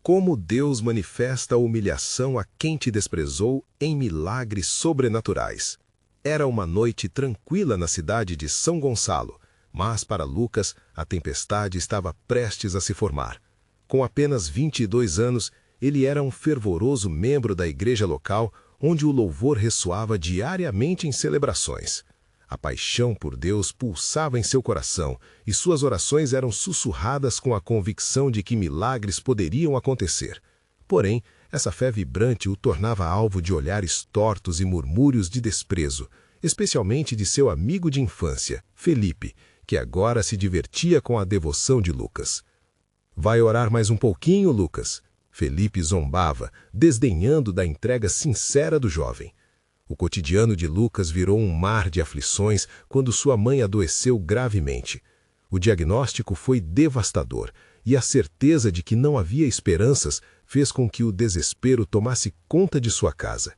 Como Deus manifesta a humilhação a quem te desprezou em milagres sobrenaturais. Era uma noite tranquila na cidade de São Gonçalo, mas para Lucas a tempestade estava prestes a se formar. Com apenas 22 anos, ele era um fervoroso membro da igreja local, onde o louvor ressoava diariamente em celebrações. A paixão por Deus pulsava em seu coração e suas orações eram sussurradas com a convicção de que milagres poderiam acontecer. Porém, essa fé vibrante o tornava alvo de olhares tortos e murmúrios de desprezo, especialmente de seu amigo de infância, Felipe, que agora se divertia com a devoção de Lucas. «Vai orar mais um pouquinho, Lucas?» Felipe zombava, desdenhando da entrega sincera do jovem. O cotidiano de Lucas virou um mar de aflições quando sua mãe adoeceu gravemente. O diagnóstico foi devastador e a certeza de que não havia esperanças fez com que o desespero tomasse conta de sua casa.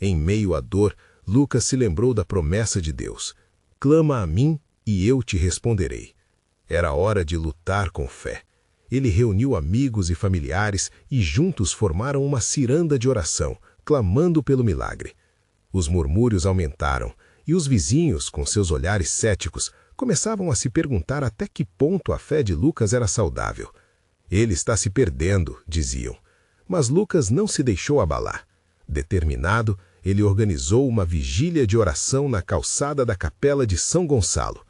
Em meio à dor, Lucas se lembrou da promessa de Deus: «Clama a mim e eu te responderei». Era hora de lutar com fé. Ele reuniu amigos e familiares e juntos formaram uma ciranda de oração, clamando pelo milagre. Os murmúrios aumentaram, e os vizinhos, com seus olhares céticos, começavam a se perguntar até que ponto a fé de Lucas era saudável. «Ele está se perdendo», diziam. Mas Lucas não se deixou abalar. Determinado, ele organizou uma vigília de oração na calçada da capela de São Gonçalo.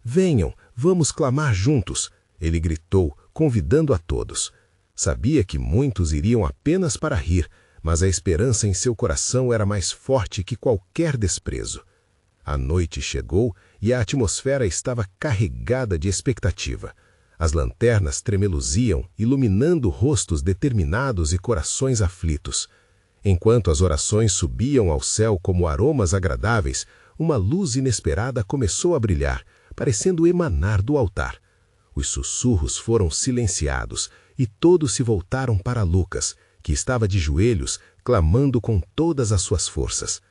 «Venham, vamos clamar juntos», ele gritou, convidando a todos. Sabia que muitos iriam apenas para rir, mas a esperança em seu coração era mais forte que qualquer desprezo. A noite chegou e a atmosfera estava carregada de expectativa. As lanternas tremeluziam, iluminando rostos determinados e corações aflitos. Enquanto as orações subiam ao céu como aromas agradáveis, uma luz inesperada começou a brilhar, parecendo emanar do altar. Os sussurros foram silenciados e todos se voltaram para Lucas, que estava de joelhos, clamando com todas as suas forças.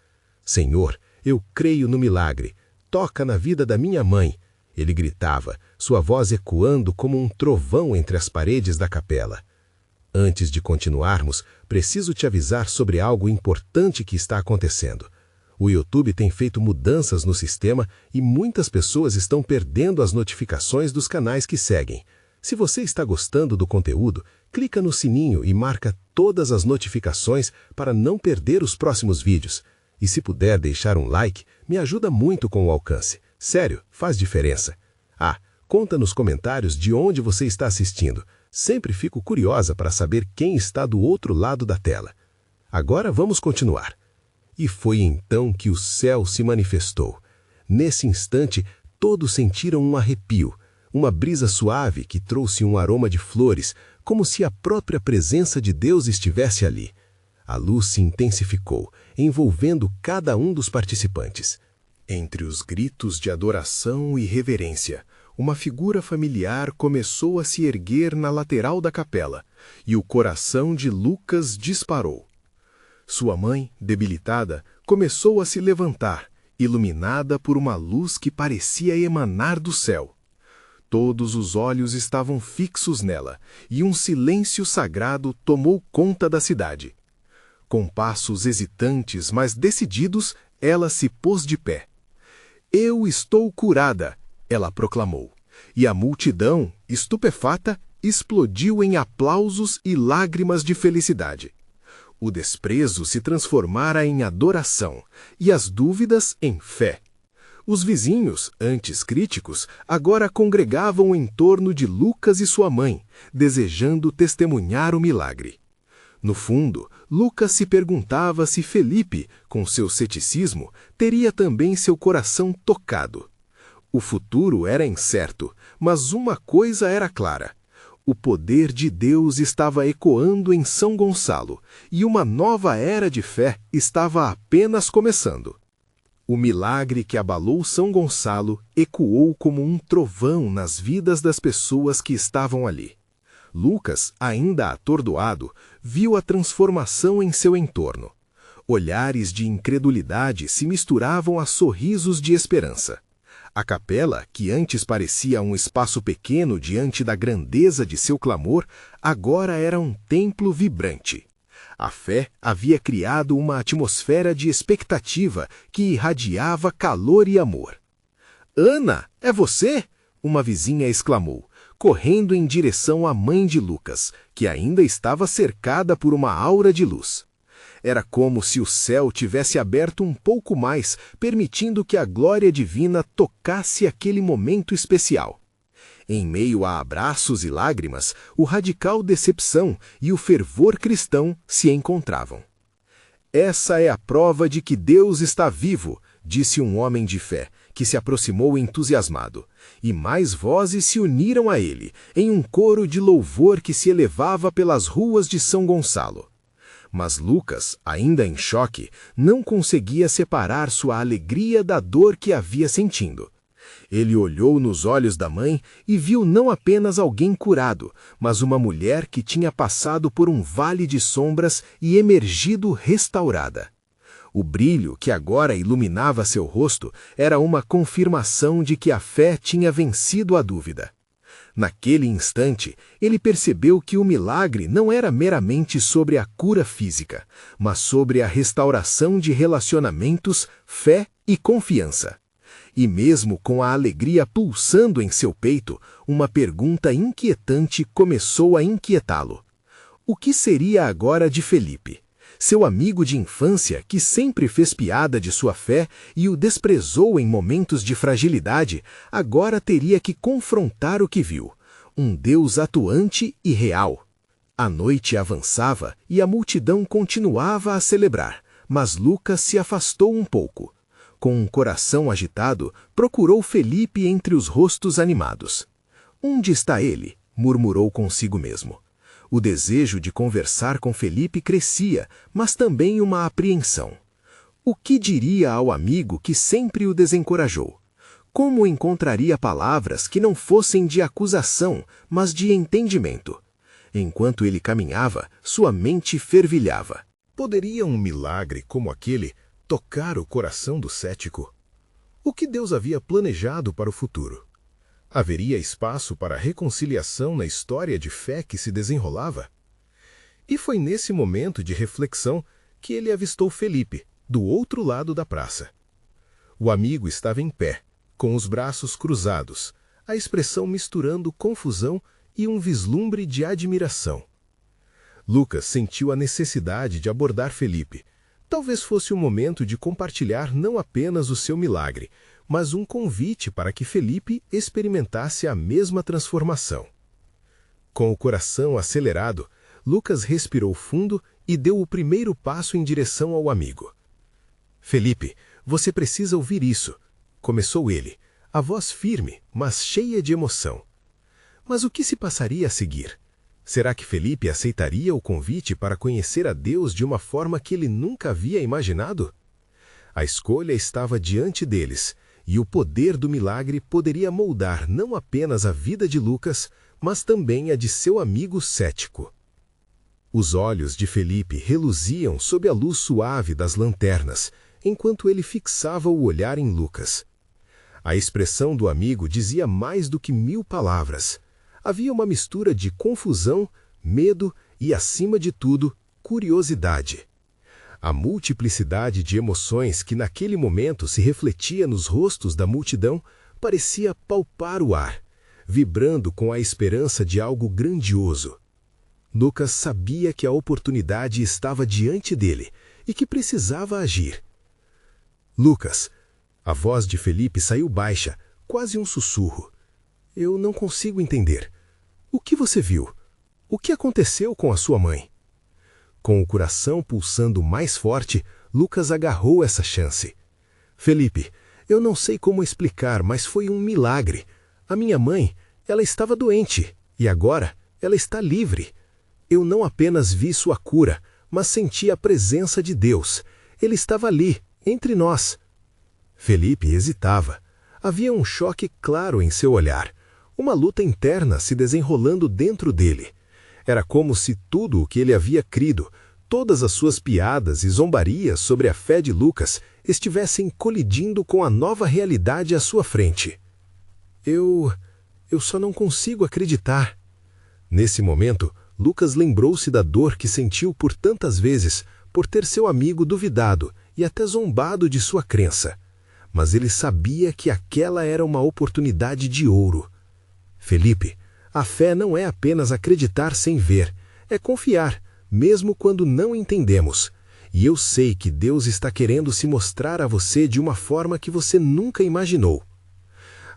«Senhor, eu creio no milagre. Toca na vida da minha mãe», ele gritava, sua voz ecoando como um trovão entre as paredes da capela. «Antes de continuarmos, preciso te avisar sobre algo importante que está acontecendo. O YouTube tem feito mudanças no sistema e muitas pessoas estão perdendo as notificações dos canais que seguem. Se você está gostando do conteúdo, clica no sininho e marca todas as notificações para não perder os próximos vídeos. E se puder deixar um like, me ajuda muito com o alcance. Sério, faz diferença. Conta nos comentários de onde você está assistindo. Sempre fico curiosa para saber quem está do outro lado da tela. Agora vamos continuar. E foi então que o céu se manifestou. Nesse instante, todos sentiram um arrepio, uma brisa suave que trouxe um aroma de flores, como se a própria presença de Deus estivesse ali. A luz se intensificou, envolvendo cada um dos participantes. Entre os gritos de adoração e reverência, uma figura familiar começou a se erguer na lateral da capela, e o coração de Lucas disparou. Sua mãe, debilitada, começou a se levantar, iluminada por uma luz que parecia emanar do céu. Todos os olhos estavam fixos nela, e um silêncio sagrado tomou conta da cidade. Com passos hesitantes, mas decididos, ela se pôs de pé. «Eu estou curada», ela proclamou, e a multidão, estupefata, explodiu em aplausos e lágrimas de felicidade. O desprezo se transformara em adoração, e as dúvidas em fé. Os vizinhos, antes críticos, agora congregavam em torno de Lucas e sua mãe, desejando testemunhar o milagre. No fundo, Lucas se perguntava se Felipe, com seu ceticismo, teria também seu coração tocado. O futuro era incerto, mas uma coisa era clara. O poder de Deus estava ecoando em São Gonçalo, e uma nova era de fé estava apenas começando. O milagre que abalou São Gonçalo ecoou como um trovão nas vidas das pessoas que estavam ali. Lucas, ainda atordoado, viu a transformação em seu entorno. Olhares de incredulidade se misturavam a sorrisos de esperança. A capela, que antes parecia um espaço pequeno diante da grandeza de seu clamor, agora era um templo vibrante. A fé havia criado uma atmosfera de expectativa que irradiava calor e amor. "Ana, é você?" uma vizinha exclamou, correndo em direção à mãe de Lucas, que ainda estava cercada por uma aura de luz. Era como se o céu tivesse aberto um pouco mais, permitindo que a glória divina tocasse aquele momento especial. Em meio a abraços e lágrimas, o radical decepção e o fervor cristão se encontravam. "Essa é a prova de que Deus está vivo", disse um homem de fé, que se aproximou entusiasmado, e mais vozes se uniram a ele, em um coro de louvor que se elevava pelas ruas de São Gonçalo. Mas Lucas, ainda em choque, não conseguia separar sua alegria da dor que havia sentindo. Ele olhou nos olhos da mãe e viu não apenas alguém curado, mas uma mulher que tinha passado por um vale de sombras e emergido restaurada. O brilho que agora iluminava seu rosto era uma confirmação de que a fé tinha vencido a dúvida. Naquele instante, ele percebeu que o milagre não era meramente sobre a cura física, mas sobre a restauração de relacionamentos, fé e confiança. E mesmo com a alegria pulsando em seu peito, uma pergunta inquietante começou a inquietá-lo. O que seria agora de Felipe? Seu amigo de infância, que sempre fez piada de sua fé e o desprezou em momentos de fragilidade, agora teria que confrontar o que viu: um Deus atuante e real. A noite avançava e a multidão continuava a celebrar, mas Lucas se afastou um pouco. Com um coração agitado, procurou Felipe entre os rostos animados. "Onde está ele?" murmurou consigo mesmo. O desejo de conversar com Felipe crescia, mas também uma apreensão. O que diria ao amigo que sempre o desencorajou? Como encontraria palavras que não fossem de acusação, mas de entendimento? Enquanto ele caminhava, sua mente fervilhava. Poderia um milagre como aquele tocar o coração do cético? O que Deus havia planejado para o futuro? Haveria espaço para reconciliação na história de fé que se desenrolava? E foi nesse momento de reflexão que ele avistou Felipe, do outro lado da praça. O amigo estava em pé, com os braços cruzados, a expressão misturando confusão e um vislumbre de admiração. Lucas sentiu a necessidade de abordar Felipe. Talvez fosse o momento de compartilhar não apenas o seu milagre, mas um convite para que Felipe experimentasse a mesma transformação. Com o coração acelerado, Lucas respirou fundo e deu o primeiro passo em direção ao amigo. "Felipe, você precisa ouvir isso", começou ele, a voz firme, mas cheia de emoção. Mas o que se passaria a seguir? Será que Felipe aceitaria o convite para conhecer a Deus de uma forma que ele nunca havia imaginado? A escolha estava diante deles, e o poder do milagre poderia moldar não apenas a vida de Lucas, mas também a de seu amigo cético. Os olhos de Felipe reluziam sob a luz suave das lanternas, enquanto ele fixava o olhar em Lucas. A expressão do amigo dizia mais do que 1000 palavras. Havia uma mistura de confusão, medo e, acima de tudo, curiosidade. A multiplicidade de emoções que naquele momento se refletia nos rostos da multidão parecia palpar o ar, vibrando com a esperança de algo grandioso. Lucas sabia que a oportunidade estava diante dele e que precisava agir. "Lucas", a voz de Felipe saiu baixa, quase um sussurro. "Eu não consigo entender. O que você viu? O que aconteceu com a sua mãe?" Com o coração pulsando mais forte, Lucas agarrou essa chance. "Felipe, eu não sei como explicar, mas foi um milagre. A minha mãe, ela estava doente, e agora ela está livre. Eu não apenas vi sua cura, mas senti a presença de Deus. Ele estava ali, entre nós." Felipe hesitava. Havia um choque claro em seu olhar, uma luta interna se desenrolando dentro dele. Era como se tudo o que ele havia crido, todas as suas piadas e zombarias sobre a fé de Lucas estivessem colidindo com a nova realidade à sua frente. Eu só não consigo acreditar. Nesse momento, Lucas lembrou-se da dor que sentiu por tantas vezes por ter seu amigo duvidado e até zombado de sua crença. Mas ele sabia que aquela era uma oportunidade de ouro. Felipe, a fé não é apenas acreditar sem ver, é confiar, mesmo quando não entendemos. E eu sei que Deus está querendo se mostrar a você de uma forma que você nunca imaginou.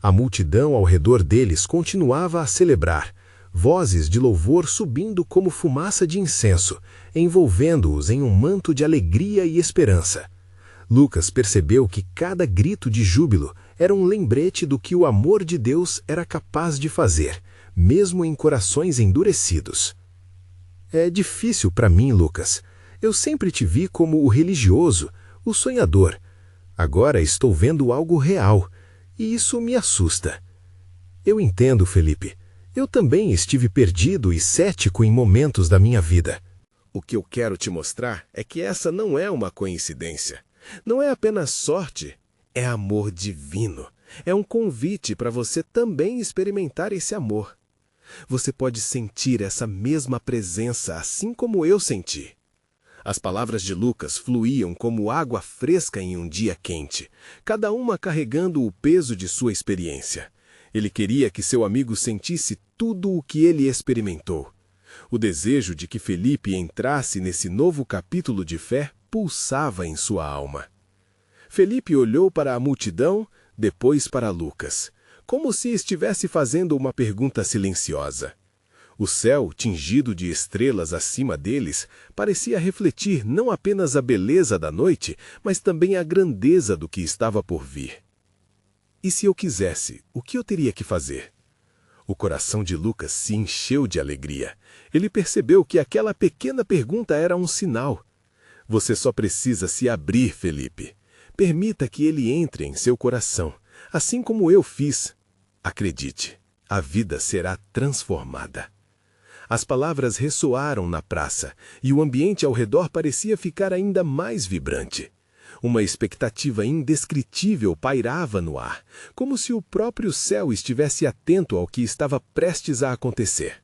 A multidão ao redor deles continuava a celebrar, vozes de louvor subindo como fumaça de incenso, envolvendo-os em um manto de alegria e esperança. Lucas percebeu que cada grito de júbilo era um lembrete do que o amor de Deus era capaz de fazer, mesmo em corações endurecidos. É difícil para mim, Lucas. Eu sempre te vi como o religioso, o sonhador. Agora estou vendo algo real, e isso me assusta. Eu entendo, Felipe. Eu também estive perdido e cético em momentos da minha vida. O que eu quero te mostrar é que essa não é uma coincidência. Não é apenas sorte, é amor divino. É um convite para você também experimentar esse amor. Você pode sentir essa mesma presença assim como eu senti. As palavras de Lucas fluíam como água fresca em um dia quente, cada uma carregando o peso de sua experiência. Ele queria que seu amigo sentisse tudo o que ele experimentou. O desejo de que Felipe entrasse nesse novo capítulo de fé pulsava em sua alma. Felipe olhou para a multidão, depois para Lucas, como se estivesse fazendo uma pergunta silenciosa. O céu, tingido de estrelas acima deles, parecia refletir não apenas a beleza da noite, mas também a grandeza do que estava por vir. E se eu quisesse, o que eu teria que fazer? O coração de Lucas se encheu de alegria. Ele percebeu que aquela pequena pergunta era um sinal. Você só precisa se abrir, Felipe. Permita que ele entre em seu coração, assim como eu fiz. Acredite, a vida será transformada. As palavras ressoaram na praça, e o ambiente ao redor parecia ficar ainda mais vibrante. Uma expectativa indescritível pairava no ar, como se o próprio céu estivesse atento ao que estava prestes a acontecer.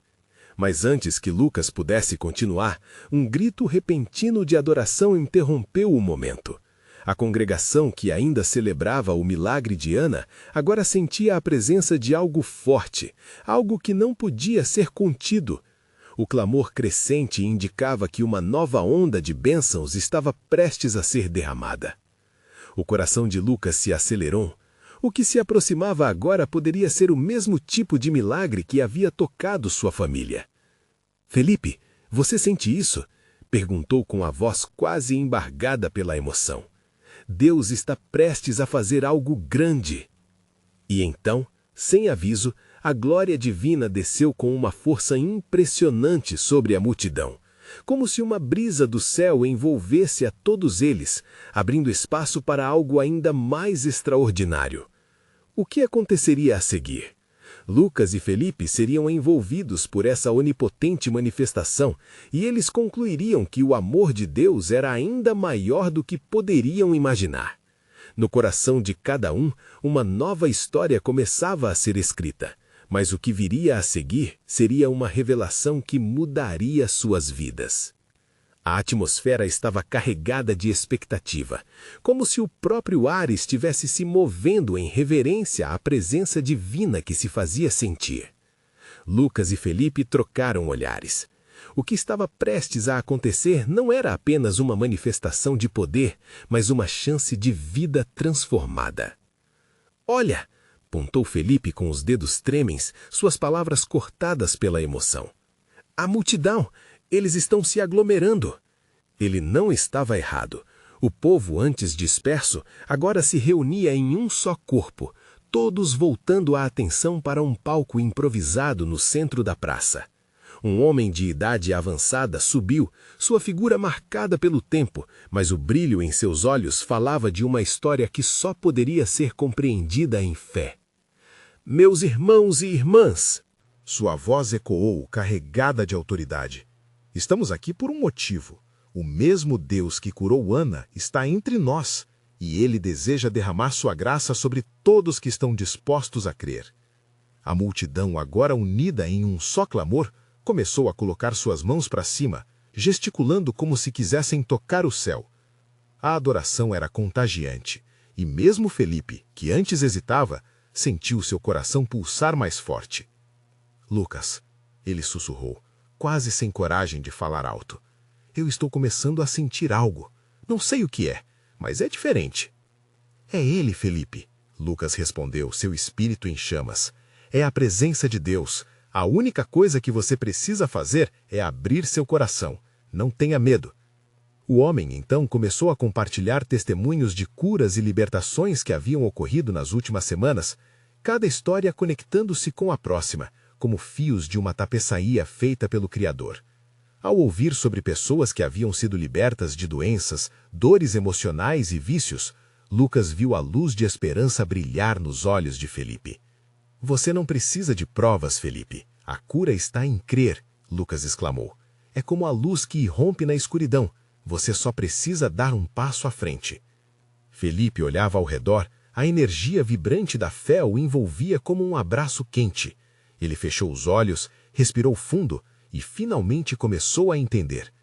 Mas antes que Lucas pudesse continuar, um grito repentino de adoração interrompeu o momento. A congregação que ainda celebrava o milagre de Ana, agora sentia a presença de algo forte, algo que não podia ser contido. O clamor crescente indicava que uma nova onda de bênçãos estava prestes a ser derramada. O coração de Lucas se acelerou. O que se aproximava agora poderia ser o mesmo tipo de milagre que havia tocado sua família. Felipe, você sente isso? Perguntou com a voz quase embargada pela emoção. Deus está prestes a fazer algo grande. E então, sem aviso, a glória divina desceu com uma força impressionante sobre a multidão, como se uma brisa do céu envolvesse a todos eles, abrindo espaço para algo ainda mais extraordinário. O que aconteceria a seguir? Lucas e Felipe seriam envolvidos por essa onipotente manifestação e eles concluiriam que o amor de Deus era ainda maior do que poderiam imaginar. No coração de cada um, uma nova história começava a ser escrita, mas o que viria a seguir seria uma revelação que mudaria suas vidas. A atmosfera estava carregada de expectativa, como se o próprio ar estivesse se movendo em reverência à presença divina que se fazia sentir. Lucas e Felipe trocaram olhares. O que estava prestes a acontecer não era apenas uma manifestação de poder, mas uma chance de vida transformada. Olha! Apontou Felipe com os dedos trêmeis, suas palavras cortadas pela emoção. A multidão! Eles estão se aglomerando. Ele não estava errado. O povo, antes disperso, agora se reunia em um só corpo, todos voltando a atenção para um palco improvisado no centro da praça. Um homem de idade avançada subiu, sua figura marcada pelo tempo, mas o brilho em seus olhos falava de uma história que só poderia ser compreendida em fé. Meus irmãos e irmãs! Sua voz ecoou, carregada de autoridade. Estamos aqui por um motivo. O mesmo Deus que curou Ana está entre nós, e Ele deseja derramar sua graça sobre todos que estão dispostos a crer. A multidão, agora unida em um só clamor, começou a colocar suas mãos para cima, gesticulando como se quisessem tocar o céu. A adoração era contagiante, e mesmo Felipe, que antes hesitava, sentiu seu coração pulsar mais forte. Lucas, ele sussurrou, quase sem coragem de falar alto. Eu estou começando a sentir algo. Não sei o que é, mas é diferente. É ele, Felipe, Lucas respondeu, seu espírito em chamas. É a presença de Deus. A única coisa que você precisa fazer é abrir seu coração. Não tenha medo. O homem, então, começou a compartilhar testemunhos de curas e libertações que haviam ocorrido nas últimas semanas, cada história conectando-se com a próxima, como fios de uma tapeçaria feita pelo Criador. Ao ouvir sobre pessoas que haviam sido libertas de doenças, dores emocionais e vícios, Lucas viu a luz de esperança brilhar nos olhos de Felipe. Você não precisa de provas, Felipe. A cura está em crer, Lucas exclamou. É como a luz que irrompe na escuridão. Você só precisa dar um passo à frente. Felipe olhava ao redor, a energia vibrante da fé o envolvia como um abraço quente. Ele fechou os olhos, respirou fundo e finalmente começou a entender.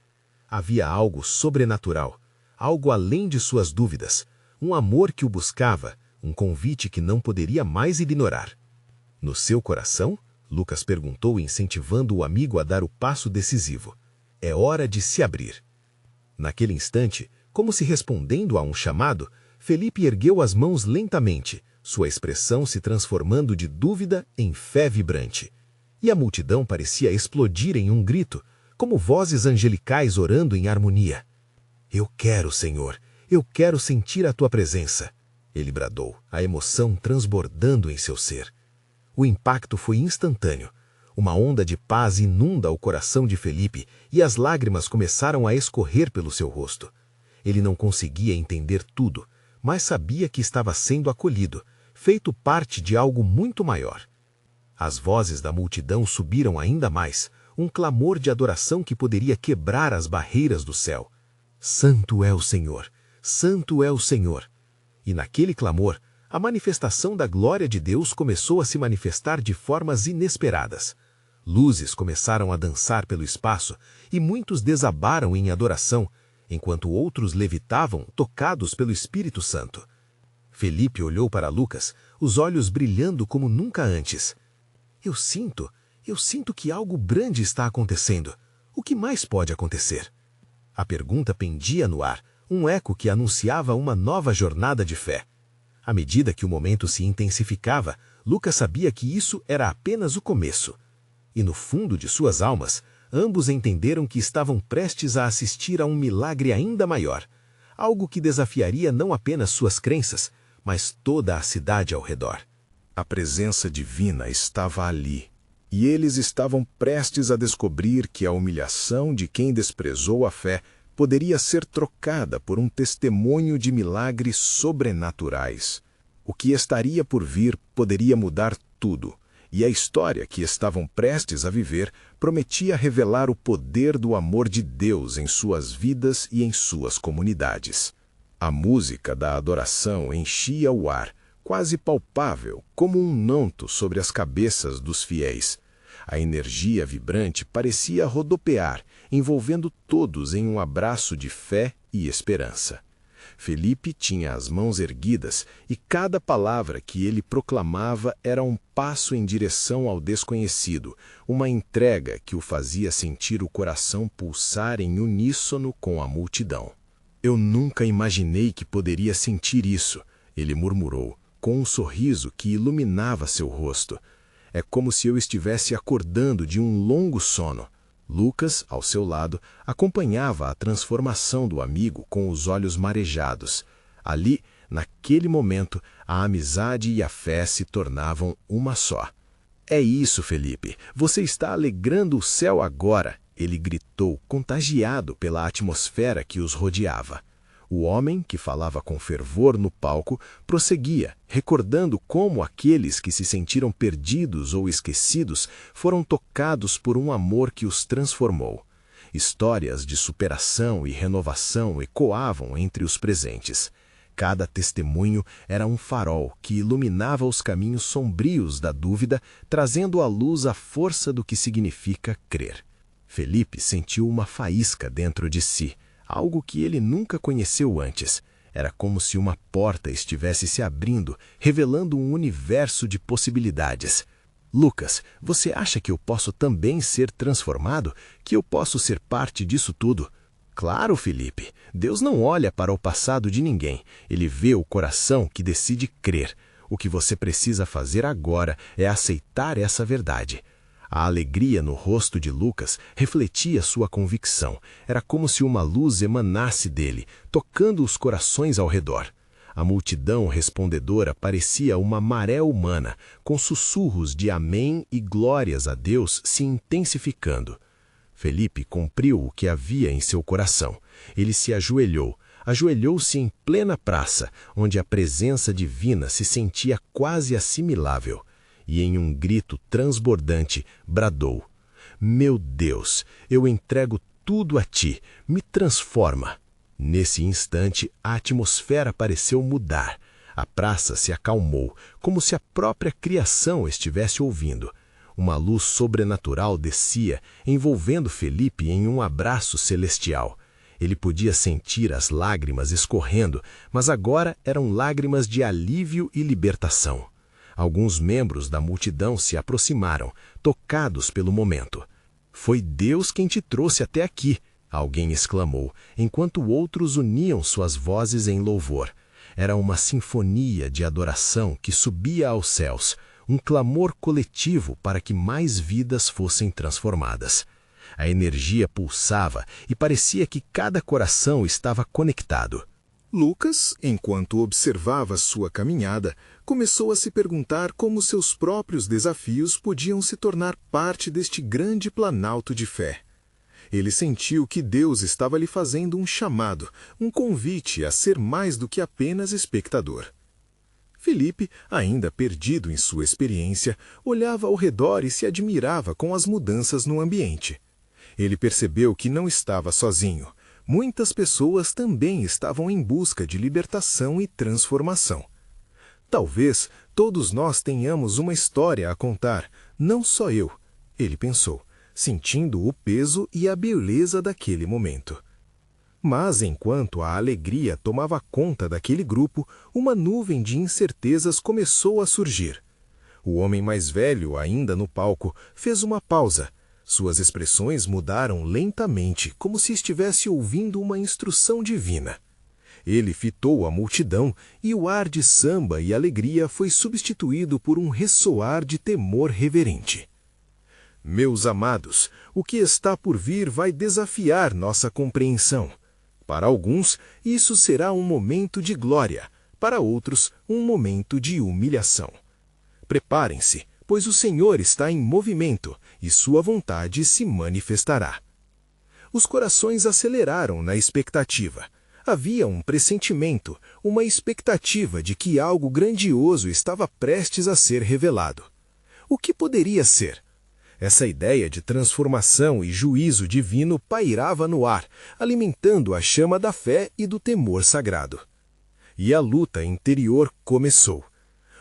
Havia algo sobrenatural, algo além de suas dúvidas, um amor que o buscava, um convite que não poderia mais ignorar. No seu coração? Lucas perguntou, incentivando o amigo a dar o passo decisivo. É hora de se abrir. Naquele instante, como se respondendo a um chamado, Felipe ergueu as mãos lentamente, sua expressão se transformando de dúvida em fé vibrante. E a multidão parecia explodir em um grito, como vozes angelicais orando em harmonia. Eu quero, Senhor, eu quero sentir a tua presença, ele bradou, a emoção transbordando em seu ser. O impacto foi instantâneo. Uma onda de paz inunda o coração de Felipe e as lágrimas começaram a escorrer pelo seu rosto. Ele não conseguia entender tudo, mas sabia que estava sendo acolhido, feito parte de algo muito maior. As vozes da multidão subiram ainda mais, um clamor de adoração que poderia quebrar as barreiras do céu. Santo é o Senhor! Santo é o Senhor! E naquele clamor, a manifestação da glória de Deus começou a se manifestar de formas inesperadas. Luzes começaram a dançar pelo espaço e muitos desabaram em adoração, enquanto outros levitavam, tocados pelo Espírito Santo. Felipe olhou para Lucas, os olhos brilhando como nunca antes. Eu sinto que algo grande está acontecendo. O que mais pode acontecer? A pergunta pendia no ar, um eco que anunciava uma nova jornada de fé. À medida que o momento se intensificava, Lucas sabia que isso era apenas o começo. E no fundo de suas almas, ambos entenderam que estavam prestes a assistir a um milagre ainda maior, algo que desafiaria não apenas suas crenças, mas toda a cidade ao redor. A presença divina estava ali, e eles estavam prestes a descobrir que a humilhação de quem desprezou a fé poderia ser trocada por um testemunho de milagres sobrenaturais. O que estaria por vir poderia mudar tudo, e a história que estavam prestes a viver prometia revelar o poder do amor de Deus em suas vidas e em suas comunidades. A música da adoração enchia o ar, quase palpável, como um manto sobre as cabeças dos fiéis. A energia vibrante parecia rodopiar, envolvendo todos em um abraço de fé e esperança. Felipe tinha as mãos erguidas e cada palavra que ele proclamava era um passo em direção ao desconhecido, uma entrega que o fazia sentir o coração pulsar em uníssono com a multidão. Eu nunca imaginei que poderia sentir isso, ele murmurou, com um sorriso que iluminava seu rosto. É como se eu estivesse acordando de um longo sono. Lucas, ao seu lado, acompanhava a transformação do amigo com os olhos marejados. Ali, naquele momento, a amizade e a fé se tornavam uma só. É isso, Felipe. Você está alegrando o céu agora, ele gritou, contagiado pela atmosfera que os rodeava. O homem, que falava com fervor no palco, prosseguia, recordando como aqueles que se sentiram perdidos ou esquecidos foram tocados por um amor que os transformou. Histórias de superação e renovação ecoavam entre os presentes. Cada testemunho era um farol que iluminava os caminhos sombrios da dúvida, trazendo à luz a força do que significa crer. Felipe sentiu uma faísca dentro de si, algo que ele nunca conheceu antes. Era como se uma porta estivesse se abrindo, revelando um universo de possibilidades. Lucas, você acha que eu posso também ser transformado? Que eu posso ser parte disso tudo? Claro, Felipe. Deus não olha para o passado de ninguém. Ele vê o coração que decide crer. O que você precisa fazer agora é aceitar essa verdade. A alegria no rosto de Lucas refletia sua convicção. Era como se uma luz emanasse dele, tocando os corações ao redor. A multidão respondedora parecia uma maré humana, com sussurros de amém e glórias a Deus se intensificando. Felipe cumpriu o que havia em seu coração. Ele se ajoelhou-se em plena praça, onde a presença divina se sentia quase assimilável. E em um grito transbordante, bradou: Meu Deus, eu entrego tudo a ti, me transforma. Nesse instante, a atmosfera pareceu mudar. A praça se acalmou, como se a própria criação estivesse ouvindo. Uma luz sobrenatural descia, envolvendo Felipe em um abraço celestial. Ele podia sentir as lágrimas escorrendo, mas agora eram lágrimas de alívio e libertação. Alguns membros da multidão se aproximaram, tocados pelo momento. Foi Deus quem te trouxe até aqui, alguém exclamou, enquanto outros uniam suas vozes em louvor. Era uma sinfonia de adoração que subia aos céus, um clamor coletivo para que mais vidas fossem transformadas. A energia pulsava e parecia que cada coração estava conectado. Lucas, enquanto observava sua caminhada, começou a se perguntar como seus próprios desafios podiam se tornar parte deste grande planalto de fé. Ele sentiu que Deus estava lhe fazendo um chamado, um convite a ser mais do que apenas espectador. Felipe, ainda perdido em sua experiência, olhava ao redor e se admirava com as mudanças no ambiente. Ele percebeu que não estava sozinho. Muitas pessoas também estavam em busca de libertação e transformação. Talvez todos nós tenhamos uma história a contar, não só eu, ele pensou, sentindo o peso e a beleza daquele momento. Mas enquanto a alegria tomava conta daquele grupo, uma nuvem de incertezas começou a surgir. O homem mais velho, ainda no palco, fez uma pausa. Suas expressões mudaram lentamente, como se estivesse ouvindo uma instrução divina. Ele fitou a multidão e o ar de samba e alegria foi substituído por um ressoar de temor reverente. Meus amados, o que está por vir vai desafiar nossa compreensão. Para alguns, isso será um momento de glória, para outros, um momento de humilhação. Preparem-se, pois o Senhor está em movimento e sua vontade se manifestará. Os corações aceleraram na expectativa. Havia um pressentimento, uma expectativa de que algo grandioso estava prestes a ser revelado. O que poderia ser? Essa ideia de transformação e juízo divino pairava no ar, alimentando a chama da fé e do temor sagrado. E a luta interior começou.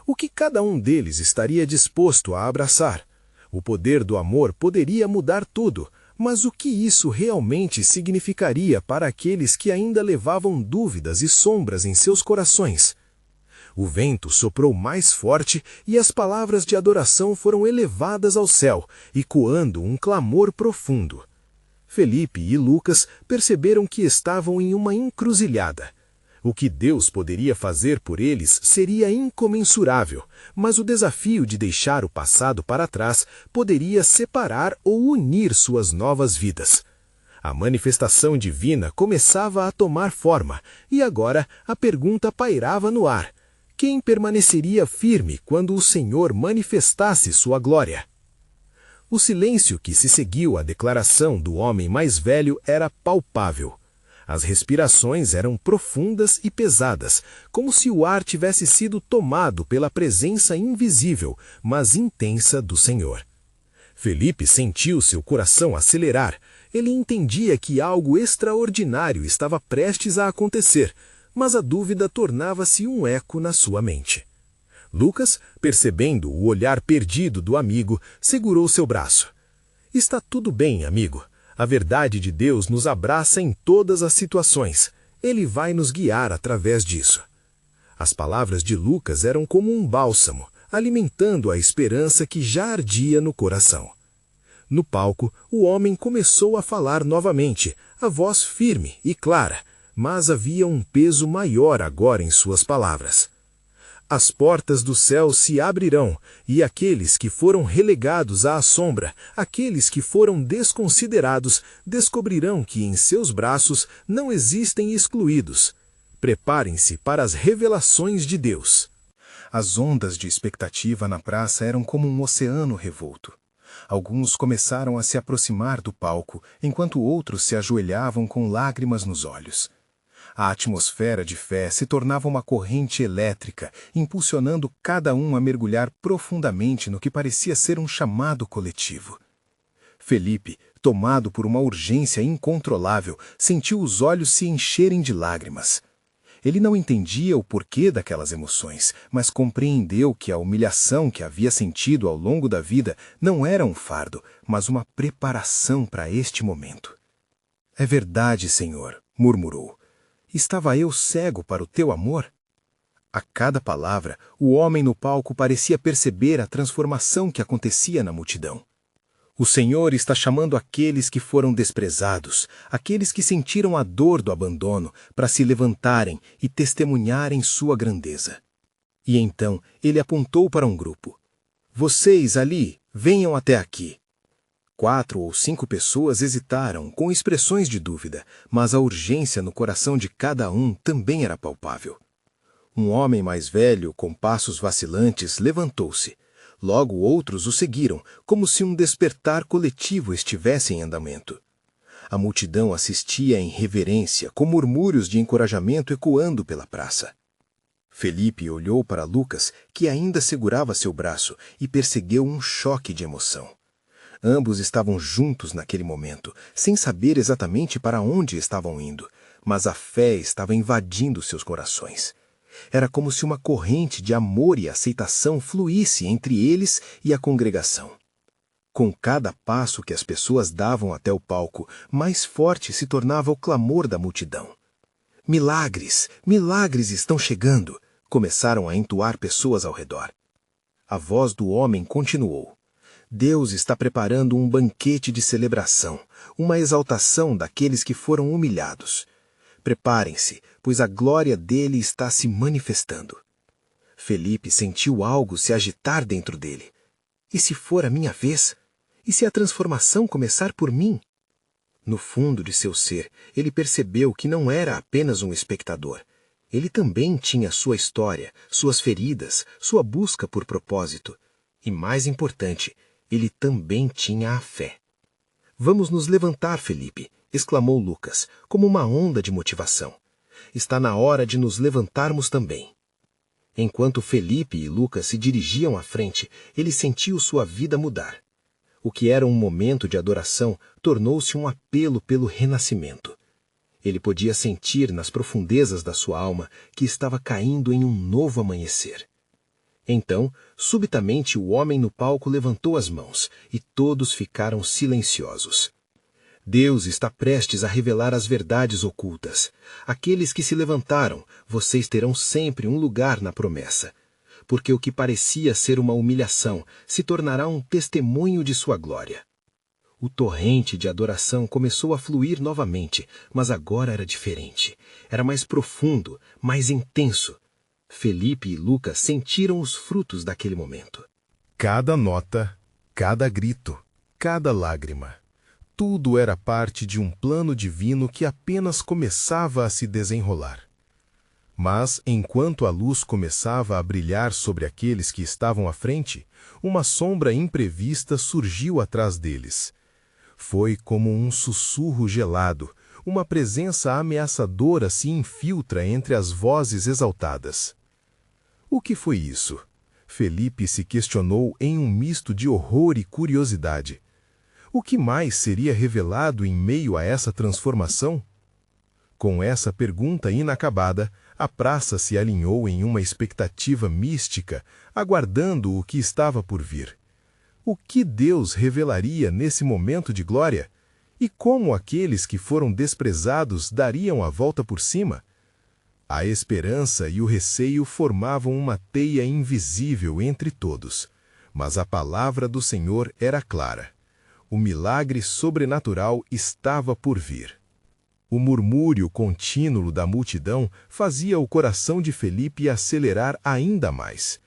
O que cada um deles estaria disposto a abraçar? O poder do amor poderia mudar tudo, mas o que isso realmente significaria para aqueles que ainda levavam dúvidas e sombras em seus corações? O vento soprou mais forte e as palavras de adoração foram elevadas ao céu, ecoando um clamor profundo. Felipe e Lucas perceberam que estavam em uma encruzilhada. O que Deus poderia fazer por eles seria incomensurável, mas o desafio de deixar o passado para trás poderia separar ou unir suas novas vidas. A manifestação divina começava a tomar forma, e agora a pergunta pairava no ar: quem permaneceria firme quando o Senhor manifestasse sua glória? O silêncio que se seguiu à declaração do homem mais velho era palpável. As respirações eram profundas e pesadas, como se o ar tivesse sido tomado pela presença invisível, mas intensa do Senhor. Felipe sentiu seu coração acelerar. Ele entendia que algo extraordinário estava prestes a acontecer, mas a dúvida tornava-se um eco na sua mente. Lucas, percebendo o olhar perdido do amigo, segurou seu braço. Está tudo bem, amigo. A verdade de Deus nos abraça em todas as situações. Ele vai nos guiar através disso. As palavras de Lucas eram como um bálsamo, alimentando a esperança que já ardia no coração. No palco, o homem começou a falar novamente, a voz firme e clara, mas havia um peso maior agora em suas palavras. As portas do céu se abrirão, e aqueles que foram relegados à sombra, aqueles que foram desconsiderados, descobrirão que em seus braços não existem excluídos. Preparem-se para as revelações de Deus. As ondas de expectativa na praça eram como um oceano revolto. Alguns começaram a se aproximar do palco, enquanto outros se ajoelhavam com lágrimas nos olhos. A atmosfera de fé se tornava uma corrente elétrica, impulsionando cada um a mergulhar profundamente no que parecia ser um chamado coletivo. Felipe, tomado por uma urgência incontrolável, sentiu os olhos se encherem de lágrimas. Ele não entendia o porquê daquelas emoções, mas compreendeu que a humilhação que havia sentido ao longo da vida não era um fardo, mas uma preparação para este momento. "É verdade, Senhor", murmurou. "Estava eu cego para o teu amor?" A cada palavra, o homem no palco parecia perceber a transformação que acontecia na multidão. O Senhor está chamando aqueles que foram desprezados, aqueles que sentiram a dor do abandono, para se levantarem e testemunharem sua grandeza. E então ele apontou para um grupo. "Vocês ali, venham até aqui." 4 ou 5 pessoas hesitaram, com expressões de dúvida, mas a urgência no coração de cada um também era palpável. Um homem mais velho, com passos vacilantes, levantou-se. Logo outros o seguiram, como se um despertar coletivo estivesse em andamento. A multidão assistia em reverência, com murmúrios de encorajamento ecoando pela praça. Felipe olhou para Lucas, que ainda segurava seu braço, e percebeu um choque de emoção. Ambos estavam juntos naquele momento, sem saber exatamente para onde estavam indo, mas a fé estava invadindo seus corações. Era como se uma corrente de amor e aceitação fluísse entre eles e a congregação. Com cada passo que as pessoas davam até o palco, mais forte se tornava o clamor da multidão. "Milagres! Milagres estão chegando!" começaram a entoar pessoas ao redor. A voz do homem continuou. "Deus está preparando um banquete de celebração, uma exaltação daqueles que foram humilhados. Preparem-se, pois a glória dele está se manifestando." Felipe sentiu algo se agitar dentro dele. E se for a minha vez? E se a transformação começar por mim? No fundo de seu ser, ele percebeu que não era apenas um espectador. Ele também tinha sua história, suas feridas, sua busca por propósito. E mais importante, ele também tinha a fé. "Vamos nos levantar, Felipe", exclamou Lucas, como uma onda de motivação. "Está na hora de nos levantarmos também." Enquanto Felipe e Lucas se dirigiam à frente, ele sentiu sua vida mudar. O que era um momento de adoração tornou-se um apelo pelo renascimento. Ele podia sentir nas profundezas da sua alma que estava caindo em um novo amanhecer. Então, subitamente, o homem no palco levantou as mãos e todos ficaram silenciosos. Deus está prestes a revelar as verdades ocultas. Aqueles que se levantaram, vocês terão sempre um lugar na promessa. Porque o que parecia ser uma humilhação se tornará um testemunho de sua glória. O torrente de adoração começou a fluir novamente, mas agora era diferente. Era mais profundo, mais intenso. Felipe e Lucas sentiram os frutos daquele momento. Cada nota, cada grito, cada lágrima. Tudo era parte de um plano divino que apenas começava a se desenrolar. Mas, enquanto a luz começava a brilhar sobre aqueles que estavam à frente, uma sombra imprevista surgiu atrás deles. Foi como um sussurro gelado, uma presença ameaçadora se infiltra entre as vozes exaltadas. O que foi isso? Felipe se questionou em um misto de horror e curiosidade. O que mais seria revelado em meio a essa transformação? Com essa pergunta inacabada, a praça se alinhou em uma expectativa mística, aguardando o que estava por vir. O que Deus revelaria nesse momento de glória? E como aqueles que foram desprezados dariam a volta por cima? A esperança e o receio formavam uma teia invisível entre todos, mas a palavra do Senhor era clara. O milagre sobrenatural estava por vir. O murmúrio contínuo da multidão fazia o coração de Felipe acelerar ainda mais.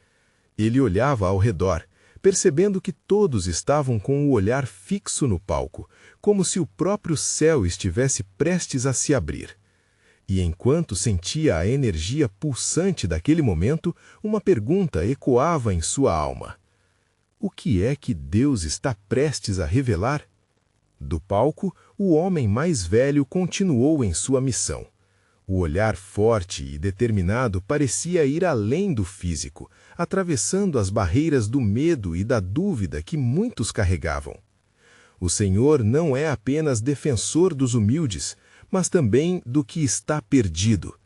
Ele olhava ao redor, percebendo que todos estavam com o olhar fixo no palco, como se o próprio céu estivesse prestes a se abrir. E enquanto sentia a energia pulsante daquele momento, uma pergunta ecoava em sua alma. O que é que Deus está prestes a revelar? Do palco, o homem mais velho continuou em sua missão. O olhar forte e determinado parecia ir além do físico, atravessando as barreiras do medo e da dúvida que muitos carregavam. O Senhor não é apenas defensor dos humildes, mas também do que está perdido.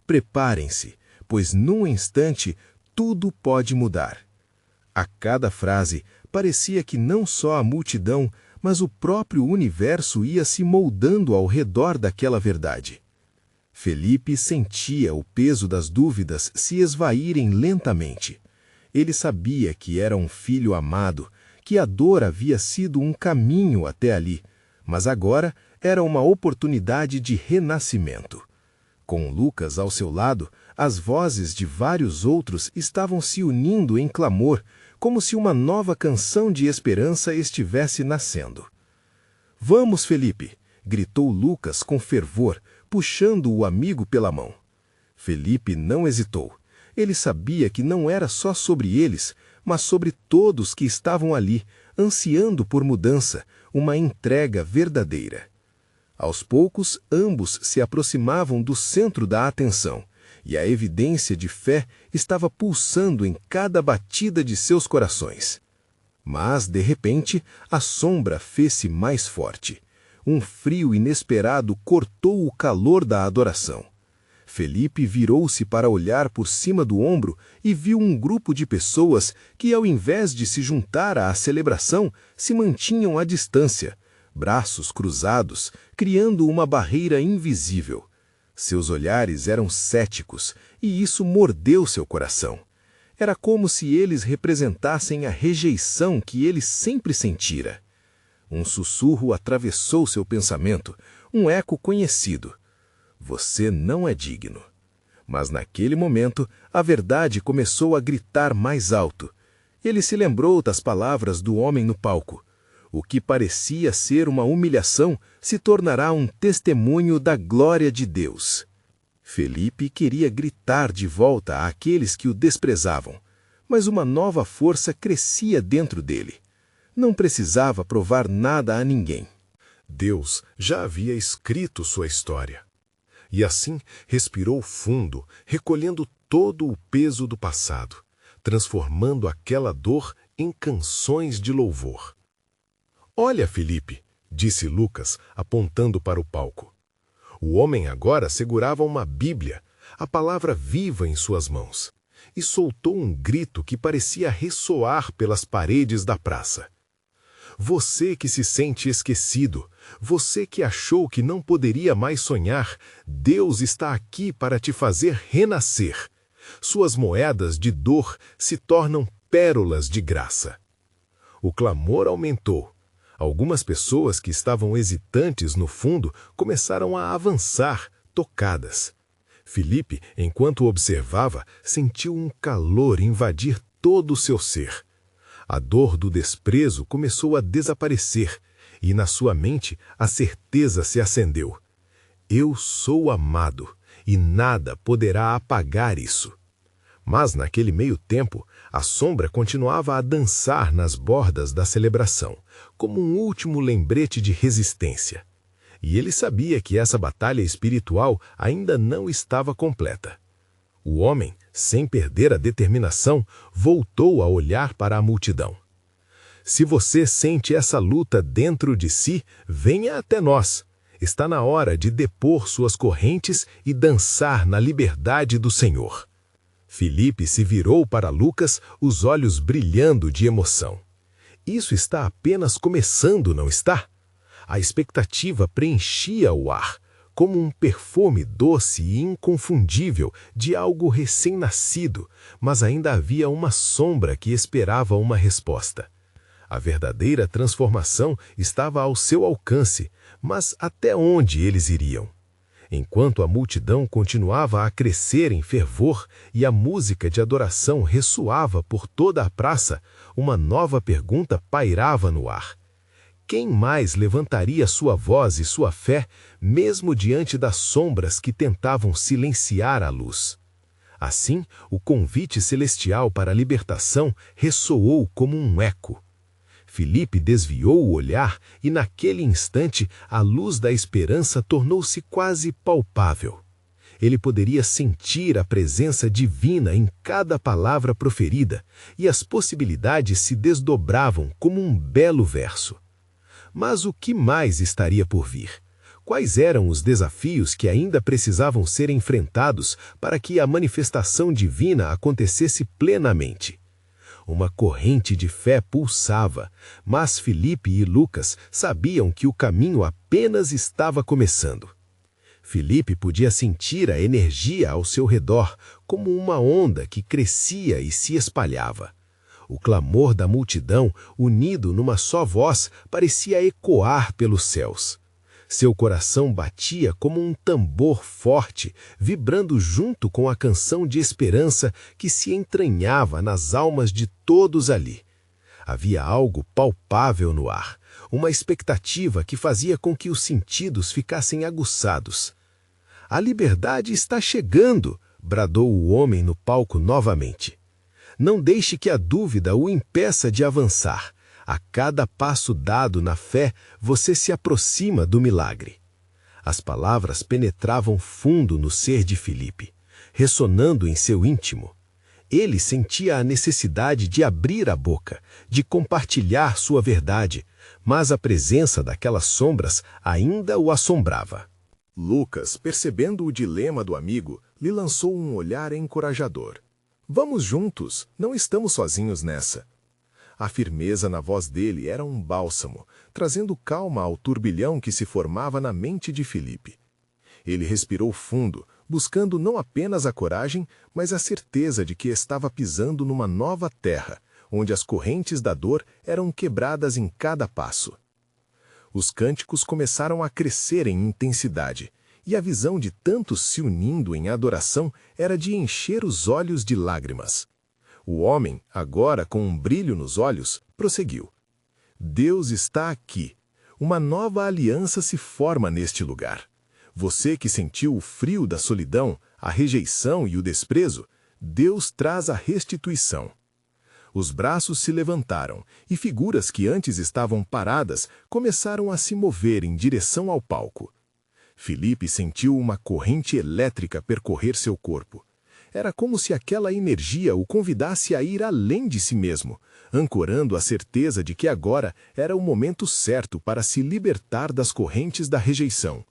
Preparem-se, pois num instante tudo pode mudar. A cada frase, parecia que não só a multidão, mas o próprio universo ia se moldando ao redor daquela verdade. Felipe sentia o peso das dúvidas se esvaírem lentamente. Ele sabia que era um filho amado, que a dor havia sido um caminho até ali, mas agora era uma oportunidade de renascimento. Com Lucas ao seu lado, as vozes de vários outros estavam se unindo em clamor, como se uma nova canção de esperança estivesse nascendo. "Vamos, Felipe!" gritou Lucas com fervor, puxando o amigo pela mão. Felipe não hesitou. Ele sabia que não era só sobre eles, mas sobre todos que estavam ali, ansiando por mudança, uma entrega verdadeira. Aos poucos, ambos se aproximavam do centro da atenção, e a evidência de fé estava pulsando em cada batida de seus corações. Mas, de repente, a sombra fez-se mais forte. Um frio inesperado cortou o calor da adoração. Felipe virou-se para olhar por cima do ombro e viu um grupo de pessoas que, ao invés de se juntar à celebração, se mantinham à distância, braços cruzados, criando uma barreira invisível. Seus olhares eram céticos, e isso mordeu seu coração. Era como se eles representassem a rejeição que ele sempre sentira. Um sussurro atravessou seu pensamento, um eco conhecido. Você não é digno. Mas naquele momento, a verdade começou a gritar mais alto. Ele se lembrou das palavras do homem no palco. O que parecia ser uma humilhação se tornará um testemunho da glória de Deus. Felipe queria gritar de volta àqueles que o desprezavam, mas uma nova força crescia dentro dele. Não precisava provar nada a ninguém. Deus já havia escrito sua história. E assim respirou fundo, recolhendo todo o peso do passado, transformando aquela dor em canções de louvor. "Olha, Felipe", disse Lucas, apontando para o palco. O homem agora segurava uma Bíblia, a palavra viva em suas mãos, e soltou um grito que parecia ressoar pelas paredes da praça. Você que se sente esquecido, você que achou que não poderia mais sonhar, Deus está aqui para te fazer renascer. Suas moedas de dor se tornam pérolas de graça. O clamor aumentou. Algumas pessoas que estavam hesitantes no fundo começaram a avançar, tocadas. Felipe, enquanto observava, sentiu um calor invadir todo o seu ser. A dor do desprezo começou a desaparecer, e na sua mente a certeza se acendeu. Eu sou amado, e nada poderá apagar isso. Mas naquele meio tempo, a sombra continuava a dançar nas bordas da celebração, como um último lembrete de resistência. E ele sabia que essa batalha espiritual ainda não estava completa. O homem, sem perder a determinação, voltou a olhar para a multidão. Se você sente essa luta dentro de si, venha até nós. Está na hora de depor suas correntes e dançar na liberdade do Senhor. Filipe se virou para Lucas, os olhos brilhando de emoção. Isso está apenas começando, não está? A expectativa preenchia o ar, como um perfume doce e inconfundível de algo recém-nascido, mas ainda havia uma sombra que esperava uma resposta. A verdadeira transformação estava ao seu alcance, mas até onde eles iriam? Enquanto a multidão continuava a crescer em fervor e a música de adoração ressoava por toda a praça, uma nova pergunta pairava no ar. Quem mais levantaria sua voz e sua fé, mesmo diante das sombras que tentavam silenciar a luz? Assim, o convite celestial para a libertação ressoou como um eco. Filipe desviou o olhar e, naquele instante, a luz da esperança tornou-se quase palpável. Ele poderia sentir a presença divina em cada palavra proferida, e as possibilidades se desdobravam como um belo verso. Mas o que mais estaria por vir? Quais eram os desafios que ainda precisavam ser enfrentados para que a manifestação divina acontecesse plenamente? Uma corrente de fé pulsava, mas Filipe e Lucas sabiam que o caminho apenas estava começando. Filipe podia sentir a energia ao seu redor como uma onda que crescia e se espalhava. O clamor da multidão, unido numa só voz, parecia ecoar pelos céus. Seu coração batia como um tambor forte, vibrando junto com a canção de esperança que se entranhava nas almas de todos ali. Havia algo palpável no ar, uma expectativa que fazia com que os sentidos ficassem aguçados. "A liberdade está chegando!" bradou o homem no palco novamente. Não deixe que a dúvida o impeça de avançar. A cada passo dado na fé, você se aproxima do milagre. As palavras penetravam fundo no ser de Filipe, ressonando em seu íntimo. Ele sentia a necessidade de abrir a boca, de compartilhar sua verdade, mas a presença daquelas sombras ainda o assombrava. Lucas, percebendo o dilema do amigo, lhe lançou um olhar encorajador. "Vamos juntos, não estamos sozinhos nessa." A firmeza na voz dele era um bálsamo, trazendo calma ao turbilhão que se formava na mente de Filipe. Ele respirou fundo, buscando não apenas a coragem, mas a certeza de que estava pisando numa nova terra, onde as correntes da dor eram quebradas em cada passo. Os cânticos começaram a crescer em intensidade, e a visão de tantos se unindo em adoração era de encher os olhos de lágrimas. O homem, agora com um brilho nos olhos, prosseguiu. "Deus está aqui. Uma nova aliança se forma neste lugar. Você que sentiu o frio da solidão, a rejeição e o desprezo, Deus traz a restituição." Os braços se levantaram, e figuras que antes estavam paradas começaram a se mover em direção ao palco. Filipe sentiu uma corrente elétrica percorrer seu corpo. Era como se aquela energia o convidasse a ir além de si mesmo, ancorando a certeza de que agora era o momento certo para se libertar das correntes da rejeição.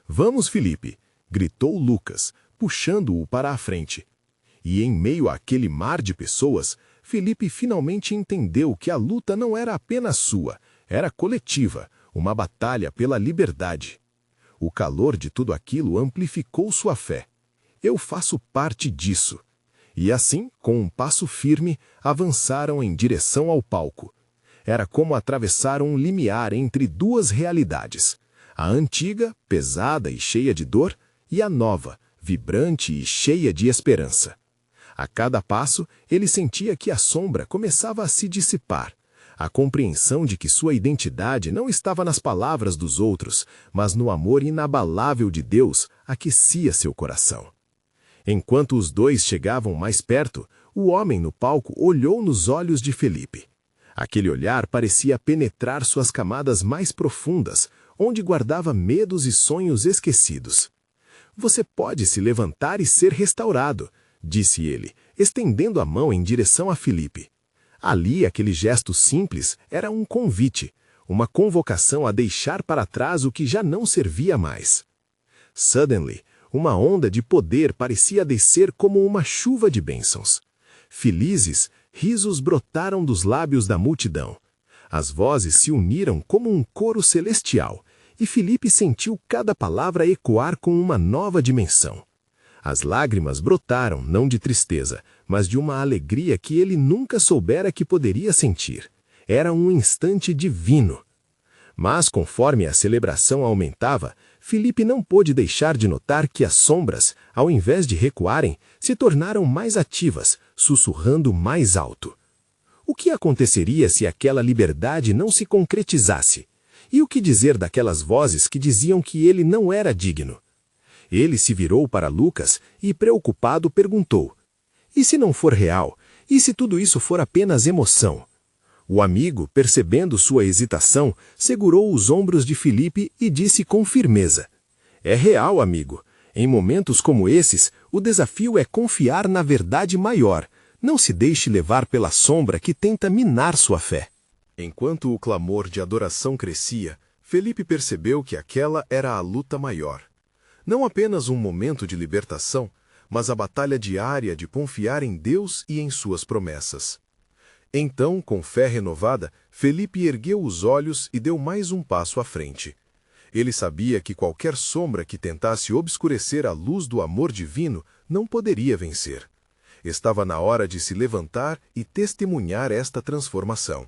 "Vamos, Filipe!" gritou Lucas, puxando-o para a frente. E em meio àquele mar de pessoas, Filipe finalmente entendeu que a luta não era apenas sua, era coletiva, uma batalha pela liberdade. O calor de tudo aquilo amplificou sua fé. "Eu faço parte disso." E assim, com um passo firme, avançaram em direção ao palco. Era como atravessar um limiar entre duas realidades. A antiga, pesada e cheia de dor, e a nova, vibrante e cheia de esperança. A cada passo, ele sentia que a sombra começava a se dissipar. A compreensão de que sua identidade não estava nas palavras dos outros, mas no amor inabalável de Deus, aquecia seu coração. Enquanto os dois chegavam mais perto, o homem no palco olhou nos olhos de Filipe. Aquele olhar parecia penetrar suas camadas mais profundas, onde guardava medos e sonhos esquecidos. "Você pode se levantar e ser restaurado", disse ele, estendendo a mão em direção a Filipe. Ali, aquele gesto simples era um convite, uma convocação a deixar para trás o que já não servia mais. Suddenly, uma onda de poder parecia descer como uma chuva de bênçãos. Felizes, risos brotaram dos lábios da multidão. As vozes se uniram como um coro celestial, e Felipe sentiu cada palavra ecoar com uma nova dimensão. As lágrimas brotaram não de tristeza, mas de uma alegria que ele nunca soubera que poderia sentir. Era um instante divino. Mas, conforme a celebração aumentava, Felipe não pôde deixar de notar que as sombras, ao invés de recuarem, se tornaram mais ativas, sussurrando mais alto. O que aconteceria se aquela liberdade não se concretizasse? E o que dizer daquelas vozes que diziam que ele não era digno? Ele se virou para Lucas e, preocupado, perguntou: "E se não for real? E se tudo isso for apenas emoção?" O amigo, percebendo sua hesitação, segurou os ombros de Felipe e disse com firmeza: "É real, amigo. Em momentos como esses, o desafio é confiar na verdade maior. Não se deixe levar pela sombra que tenta minar sua fé." Enquanto o clamor de adoração crescia, Felipe percebeu que aquela era a luta maior. Não apenas um momento de libertação, mas a batalha diária de confiar em Deus e em suas promessas. Então, com fé renovada, Felipe ergueu os olhos e deu mais um passo à frente. Ele sabia que qualquer sombra que tentasse obscurecer a luz do amor divino não poderia vencer. Estava na hora de se levantar e testemunhar esta transformação.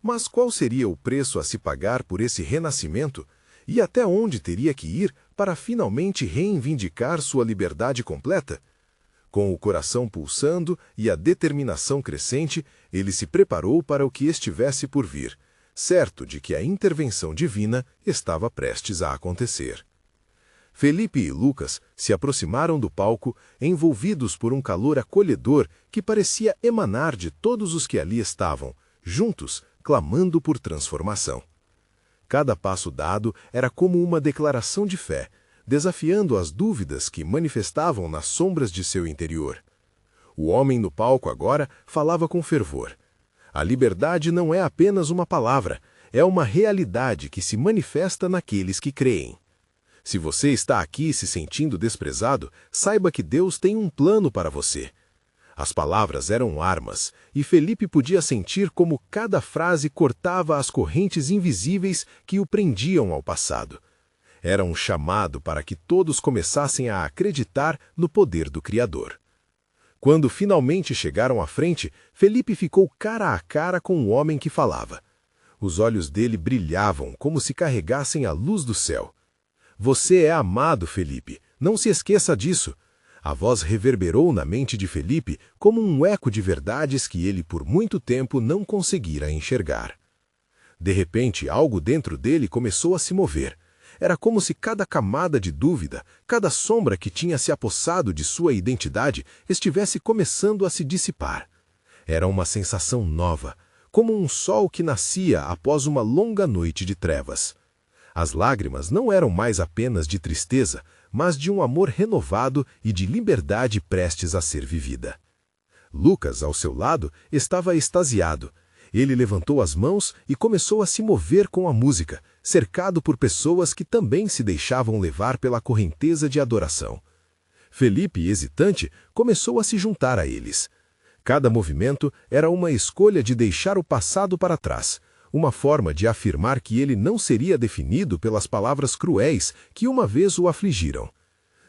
Mas qual seria o preço a se pagar por esse renascimento? E até onde teria que ir para finalmente reivindicar sua liberdade completa? Com o coração pulsando e a determinação crescente, ele se preparou para o que estivesse por vir, certo de que a intervenção divina estava prestes a acontecer. Felipe e Lucas se aproximaram do palco, envolvidos por um calor acolhedor que parecia emanar de todos os que ali estavam, juntos, clamando por transformação. Cada passo dado era como uma declaração de fé, desafiando as dúvidas que manifestavam nas sombras de seu interior. O homem no palco agora falava com fervor. A liberdade não é apenas uma palavra, é uma realidade que se manifesta naqueles que creem. Se você está aqui se sentindo desprezado, saiba que Deus tem um plano para você. As palavras eram armas, e Felipe podia sentir como cada frase cortava as correntes invisíveis que o prendiam ao passado. Era um chamado para que todos começassem a acreditar no poder do Criador. Quando finalmente chegaram à frente, Felipe ficou cara a cara com o homem que falava. Os olhos dele brilhavam como se carregassem a luz do céu. "Você é amado, Felipe. Não se esqueça disso." A voz reverberou na mente de Felipe como um eco de verdades que ele por muito tempo não conseguira enxergar. De repente, algo dentro dele começou a se mover. Era como se cada camada de dúvida, cada sombra que tinha se apossado de sua identidade, estivesse começando a se dissipar. Era uma sensação nova, como um sol que nascia após uma longa noite de trevas. As lágrimas não eram mais apenas de tristeza, mas de um amor renovado e de liberdade prestes a ser vivida. Lucas, ao seu lado, estava extasiado. Ele levantou as mãos e começou a se mover com a música, cercado por pessoas que também se deixavam levar pela correnteza de adoração. Felipe, hesitante, começou a se juntar a eles. Cada movimento era uma escolha de deixar o passado para trás, uma forma de afirmar que ele não seria definido pelas palavras cruéis que uma vez o afligiram.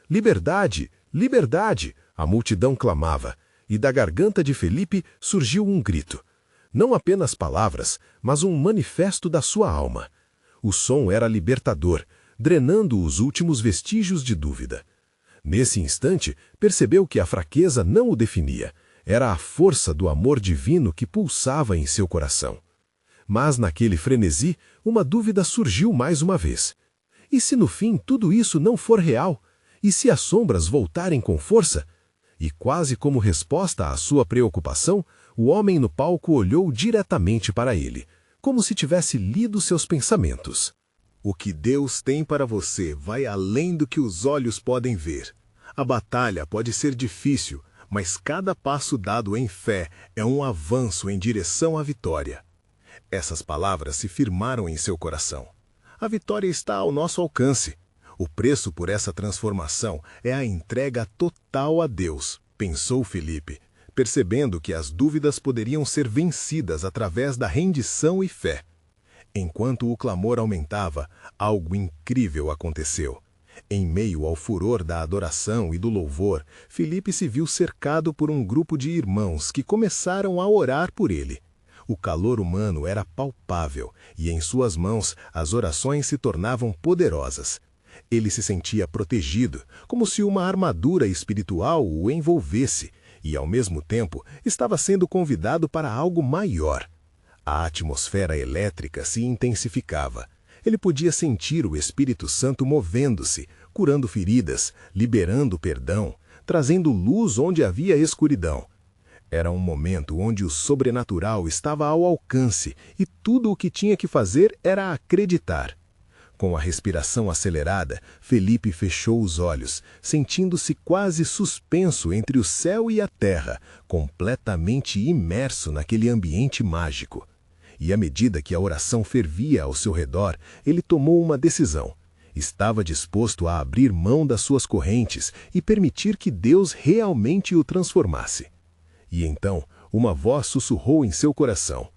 "Liberdade! Liberdade!" a multidão clamava, e da garganta de Felipe surgiu um grito. Não apenas palavras, mas um manifesto da sua alma. O som era libertador, drenando os últimos vestígios de dúvida. Nesse instante, percebeu que a fraqueza não o definia, era a força do amor divino que pulsava em seu coração. Mas naquele frenesi, uma dúvida surgiu mais uma vez. E se no fim tudo isso não for real? E se as sombras voltarem com força? E quase como resposta à sua preocupação, o homem no palco olhou diretamente para ele, como se tivesse lido seus pensamentos. O que Deus tem para você vai além do que os olhos podem ver. A batalha pode ser difícil, mas cada passo dado em fé é um avanço em direção à vitória. Essas palavras se firmaram em seu coração. A vitória está ao nosso alcance. O preço por essa transformação é a entrega total a Deus, pensou Felipe, percebendo que as dúvidas poderiam ser vencidas através da rendição e fé. Enquanto o clamor aumentava, algo incrível aconteceu. Em meio ao furor da adoração e do louvor, Felipe se viu cercado por um grupo de irmãos que começaram a orar por ele. O calor humano era palpável e em suas mãos as orações se tornavam poderosas. Ele se sentia protegido, como se uma armadura espiritual o envolvesse, e ao mesmo tempo estava sendo convidado para algo maior. A atmosfera elétrica se intensificava. Ele podia sentir o Espírito Santo movendo-se, curando feridas, liberando perdão, trazendo luz onde havia escuridão. Era um momento onde o sobrenatural estava ao alcance e tudo o que tinha que fazer era acreditar. Com a respiração acelerada, Felipe fechou os olhos, sentindo-se quase suspenso entre o céu e a terra, completamente imerso naquele ambiente mágico. E à medida que a oração fervia ao seu redor, ele tomou uma decisão. Estava disposto a abrir mão das suas correntes e permitir que Deus realmente o transformasse. E então, uma voz sussurrou em seu coração: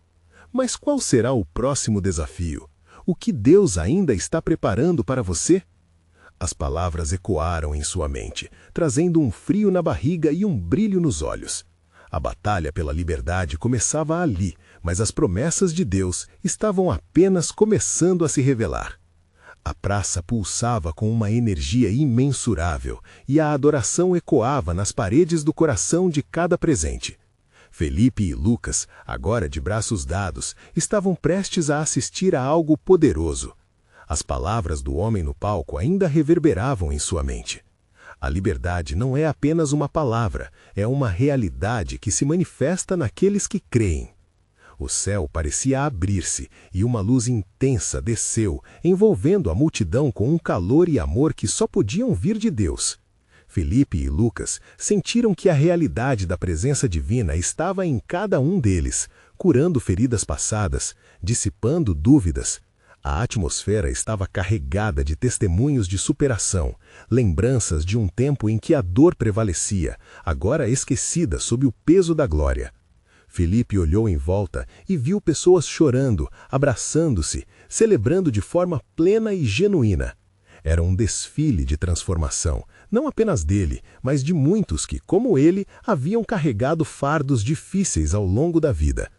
"Mas qual será o próximo desafio? O que Deus ainda está preparando para você?" As palavras ecoaram em sua mente, trazendo um frio na barriga e um brilho nos olhos. A batalha pela liberdade começava ali, mas as promessas de Deus estavam apenas começando a se revelar. A praça pulsava com uma energia imensurável e a adoração ecoava nas paredes do coração de cada presente. Felipe e Lucas, agora de braços dados, estavam prestes a assistir a algo poderoso. As palavras do homem no palco ainda reverberavam em sua mente. A liberdade não é apenas uma palavra, é uma realidade que se manifesta naqueles que creem. O céu parecia abrir-se e uma luz intensa desceu, envolvendo a multidão com um calor e amor que só podiam vir de Deus. Felipe e Lucas sentiram que a realidade da presença divina estava em cada um deles, curando feridas passadas, dissipando dúvidas. A atmosfera estava carregada de testemunhos de superação, lembranças de um tempo em que a dor prevalecia, agora esquecida sob o peso da glória. Felipe olhou em volta e viu pessoas chorando, abraçando-se, celebrando de forma plena e genuína. Era um desfile de transformação, não apenas dele, mas de muitos que, como ele, haviam carregado fardos difíceis ao longo da vida.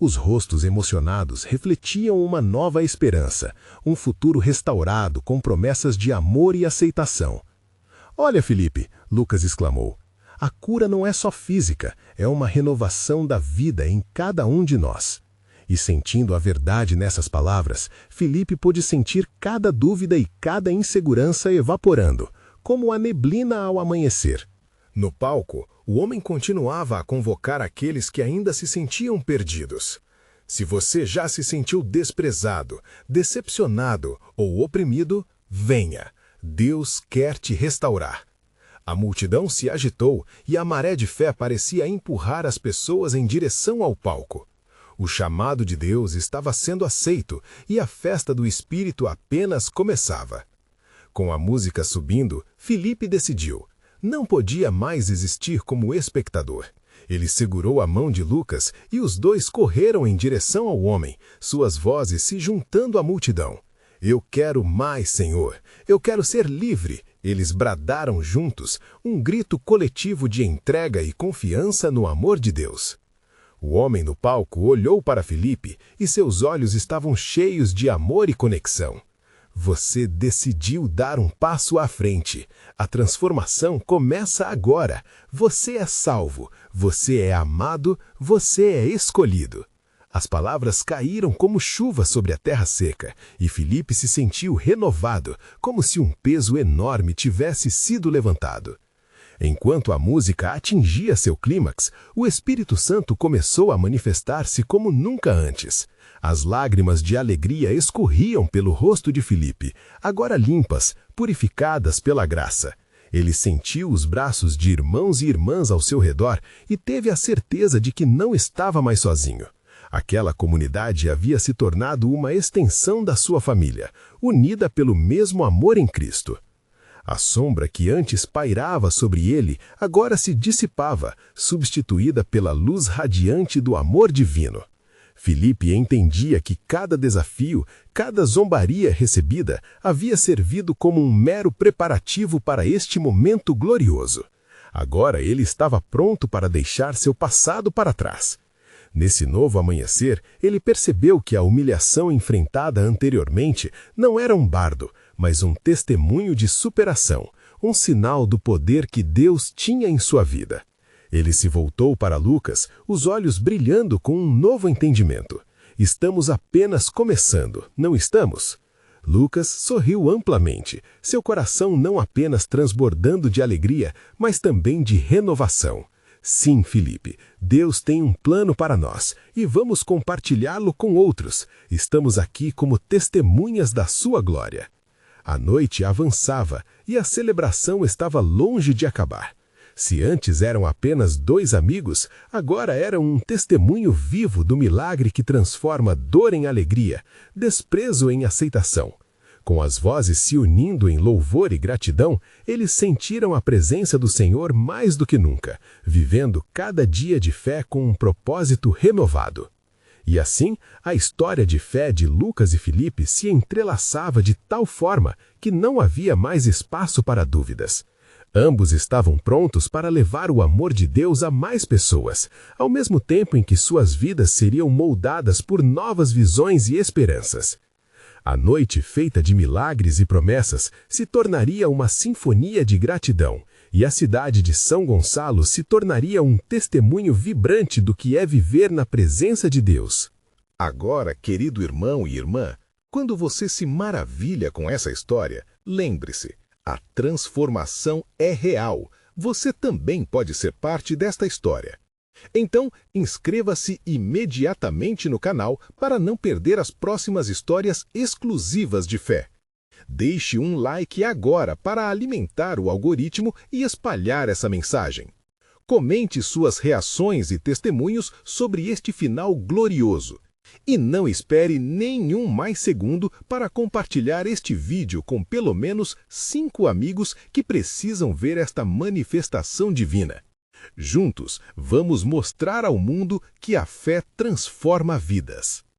Os rostos emocionados refletiam uma nova esperança, um futuro restaurado com promessas de amor e aceitação. "Olha, Felipe", Lucas exclamou, "a cura não é só física, é uma renovação da vida em cada um de nós." E sentindo a verdade nessas palavras, Felipe pôde sentir cada dúvida e cada insegurança evaporando, como a neblina ao amanhecer. No palco, o homem continuava a convocar aqueles que ainda se sentiam perdidos. Se você já se sentiu desprezado, decepcionado ou oprimido, venha. Deus quer te restaurar. A multidão se agitou e a maré de fé parecia empurrar as pessoas em direção ao palco. O chamado de Deus estava sendo aceito e a festa do Espírito apenas começava. Com a música subindo, Felipe decidiu. Não podia mais existir como espectador. Ele segurou a mão de Lucas e os dois correram em direção ao homem, suas vozes se juntando à multidão. "Eu quero mais, Senhor. Eu quero ser livre." Eles bradaram juntos, um grito coletivo de entrega e confiança no amor de Deus. O homem no palco olhou para Felipe e seus olhos estavam cheios de amor e conexão. Você decidiu dar um passo à frente. A transformação começa agora. Você é salvo, você é amado, você é escolhido. As palavras caíram como chuva sobre a terra seca, e Felipe se sentiu renovado, como se um peso enorme tivesse sido levantado. Enquanto a música atingia seu clímax, o Espírito Santo começou a manifestar-se como nunca antes. As lágrimas de alegria escorriam pelo rosto de Felipe, agora limpas, purificadas pela graça. Ele sentiu os braços de irmãos e irmãs ao seu redor e teve a certeza de que não estava mais sozinho. Aquela comunidade havia se tornado uma extensão da sua família, unida pelo mesmo amor em Cristo. A sombra que antes pairava sobre ele agora se dissipava, substituída pela luz radiante do amor divino. Filipe entendia que cada desafio, cada zombaria recebida, havia servido como um mero preparativo para este momento glorioso. Agora ele estava pronto para deixar seu passado para trás. Nesse novo amanhecer, ele percebeu que a humilhação enfrentada anteriormente não era um bardo, mas um testemunho de superação, um sinal do poder que Deus tinha em sua vida. Ele se voltou para Lucas, os olhos brilhando com um novo entendimento. Estamos apenas começando, não estamos? Lucas sorriu amplamente, seu coração não apenas transbordando de alegria, mas também de renovação. Sim, Filipe, Deus tem um plano para nós e vamos compartilhá-lo com outros. Estamos aqui como testemunhas da sua glória. A noite avançava e a celebração estava longe de acabar. Se antes eram apenas dois amigos, agora eram um testemunho vivo do milagre que transforma dor em alegria, desprezo em aceitação. Com as vozes se unindo em louvor e gratidão, eles sentiram a presença do Senhor mais do que nunca, vivendo cada dia de fé com um propósito renovado. E assim, a história de fé de Lucas e Filipe se entrelaçava de tal forma que não havia mais espaço para dúvidas. Ambos estavam prontos para levar o amor de Deus a mais pessoas, ao mesmo tempo em que suas vidas seriam moldadas por novas visões e esperanças. A noite feita de milagres e promessas se tornaria uma sinfonia de gratidão, e a cidade de São Gonçalo se tornaria um testemunho vibrante do que é viver na presença de Deus. Agora, querido irmão e irmã, quando você se maravilha com essa história, lembre-se, a transformação é real. Você também pode ser parte desta história. Então, inscreva-se imediatamente no canal para não perder as próximas histórias exclusivas de fé. Deixe um like agora para alimentar o algoritmo e espalhar essa mensagem. Comente suas reações e testemunhos sobre este final glorioso. E não espere nenhum mais segundo para compartilhar este vídeo com pelo menos 5 amigos que precisam ver esta manifestação divina. Juntos, vamos mostrar ao mundo que a fé transforma vidas.